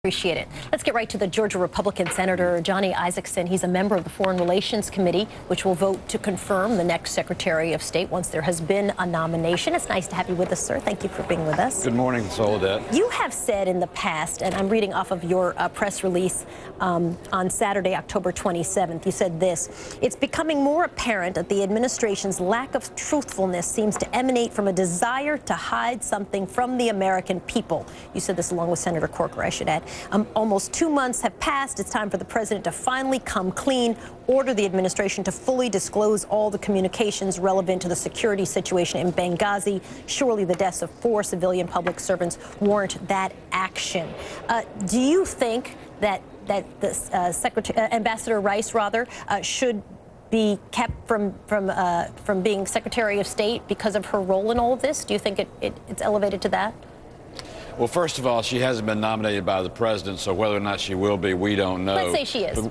Appreciate it. Let's get right to the Georgia Republican Senator Johnny Isakson. He's a member of the Foreign Relations Committee, which will vote to confirm the next Secretary of State once there has been a nomination. It's nice to have you with us, sir. Thank you for being with us. Good morning, Soledad. You have said in the past, and I'm reading off of your press release on Saturday, October 27th, you said this: it's becoming more apparent that the administration's lack of truthfulness seems to emanate from a desire to hide something from the American people. You said this along with Senator Corker, I should add. Almost 2 months have passed. It's time for the president to finally come clean, order the administration to fully disclose all the communications relevant to the security situation in Benghazi. Surely the deaths of 4 civilian public servants warrant that action. Do you think that Ambassador Rice should be kept from being Secretary of State because of her role in all of this? Do you think it's elevated to that? Well, first of all, she hasn't been nominated by the president, so whether or not she will be, we don't know. Let's say she is.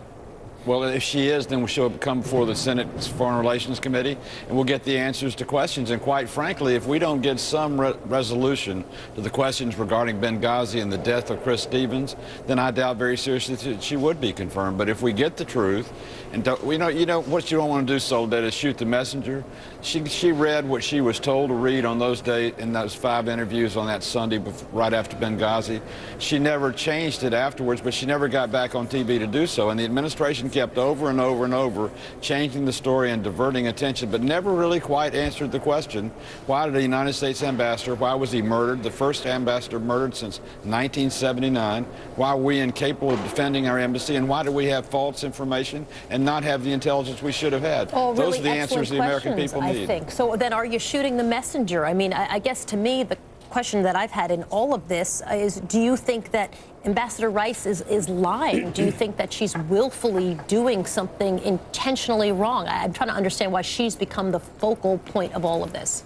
Well, if she is, then she'll come before the Senate's Foreign Relations Committee, and we'll get the answers to questions. And quite frankly, if we don't get some resolution to the questions regarding Benghazi and the death of Chris Stevens, then I doubt very seriously that she would be confirmed. But if we get the truth, and you know what you don't want to do, Soledad, is shoot the messenger. She read what she was told to read on those days in those 5 interviews on that Sunday right after Benghazi. She never changed it afterwards, but she never got back on TV to do so. And the administration kept over and over and over changing the story and diverting attention, but never really quite answered the question: why did a United States ambassador, why was he murdered, the first ambassador murdered since 1979? Why are we incapable of defending our embassy, and why do we have false information and not have the intelligence we should have had? Oh, really? Those are the answers the American people need. I think. So then are you shooting the messenger? I mean, I guess to me, the question that I've had in all of this is, do you think that Ambassador Rice is lying? Do you think that she's willfully doing something intentionally wrong? I'm trying to understand why she's become the focal point of all of this.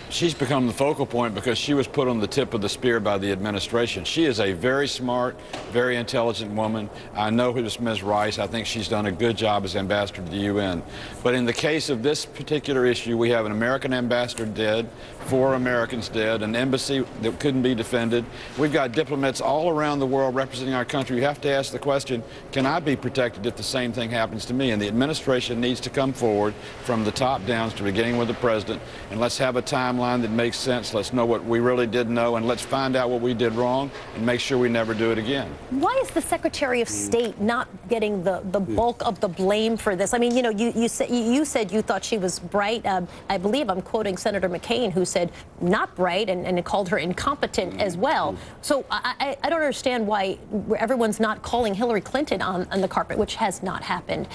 She's become the focal point because she was put on the tip of the spear by the administration. She is a very smart, very intelligent woman. I know who this Ms. Rice. I think she's done a good job as ambassador to the UN. But in the case of this particular issue, we have an American ambassador dead, 4 Americans dead, an embassy that couldn't be defended. We've got diplomats all around the world representing our country. You have to ask the question, can I be protected if the same thing happens to me? And the administration needs to come forward from the top down, to beginning with the president, and let's have a timeline that makes sense. Let's know what we really did know, and let's find out what we did wrong and make sure we never do it again. Why is the Secretary of State not getting the bulk of the blame for this? I mean, you know, you said you thought she was bright. I believe I'm quoting Senator McCain, who said not bright and called her incompetent as well. So I don't understand why everyone's not calling Hillary Clinton on the carpet, which has not happened.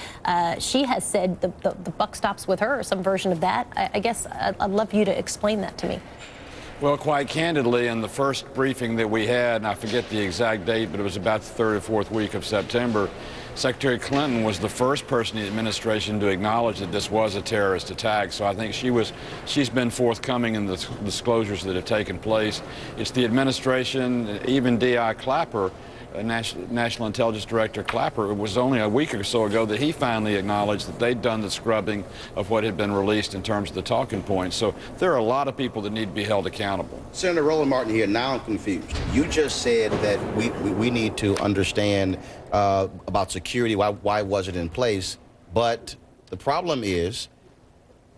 She has said the buck stops with her, or some version of that. I guess I'd love you to explain that to me. Well, quite candidly, in the first briefing that we had, and I forget the exact date, but it was about the 3rd or 4th week of September, Secretary Clinton was the first person in the administration to acknowledge that this was a terrorist attack. So I think she's been forthcoming in the disclosures that have taken place. It's the administration, even D.I. Clapper, National Intelligence Director Clapper, it was only a week or so ago that he finally acknowledged that they'd done the scrubbing of what had been released in terms of the talking points. So there are a lot of people that need to be held accountable. Senator Roland Martin here. Now I'm confused. You just said that we need to understand about security, why was it in place? But the problem is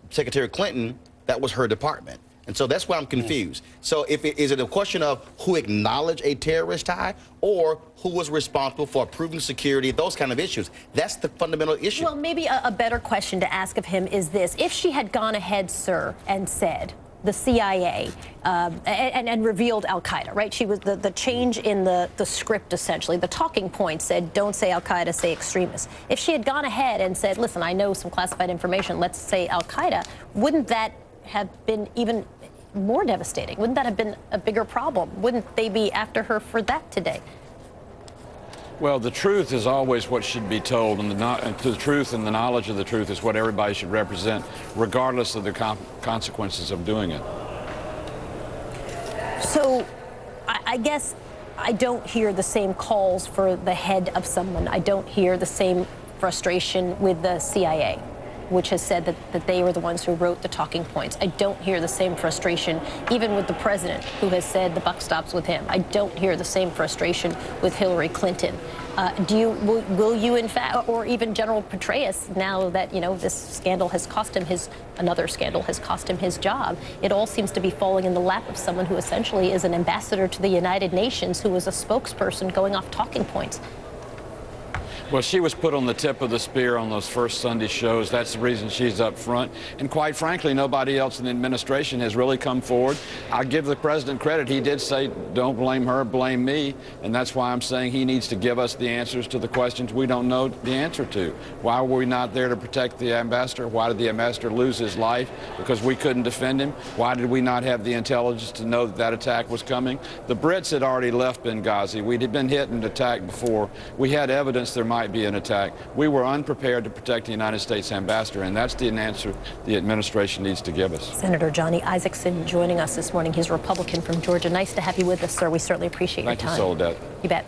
Secretary Clinton, that was her department. And so that's why I'm confused. So is it a question of who acknowledged a terrorist tie, or who was responsible for approving security, those kind of issues? That's the fundamental issue. Well, maybe a better question to ask of him is this: if she had gone ahead, sir, and said the CIA and revealed al-Qaeda, right? She was the change in the script, essentially. The talking point said, don't say al-Qaeda, say extremists. If she had gone ahead and said, listen, I know some classified information, let's say al-Qaeda, wouldn't that have been even more devastating? Wouldn't that have been a bigger problem? Wouldn't they be after her for that today? Well, the truth is always what should be told, and the truth and the knowledge of the truth is what everybody should represent, regardless of the consequences of doing it. So I guess I don't hear the same calls for the head of someone. I don't hear the same frustration with the CIA. which has said that they were the ones who wrote the talking points. I don't hear the same frustration, even with the president, who has said the buck stops with him. I don't hear the same frustration with Hillary Clinton. Will you, in fact, or even General Petraeus, now that, you know, this scandal has cost him another scandal has cost him his job, it all seems to be falling in the lap of someone who essentially is an ambassador to the United Nations, who is a spokesperson going off talking points. Well, she was put on the tip of the spear on those first Sunday shows. That's the reason she's up front. And quite frankly, nobody else in the administration has really come forward. I give the president credit. He did say, don't blame her, blame me. And that's why I'm saying he needs to give us the answers to the questions we don't know the answer to. Why were we not there to protect the ambassador? Why did the ambassador lose his life? Because we couldn't defend him? Why did we not have the intelligence to know that that attack was coming? The Brits had already left Benghazi. We'd been hit and attacked before. We had evidence there might be an attack. We were unprepared to protect the United States ambassador, and that's the answer the administration needs to give us. Senator Johnny Isakson joining us this morning. He's a Republican from Georgia. Nice to have you with us, sir. We certainly appreciate your time. Thank you, Soledad. You bet.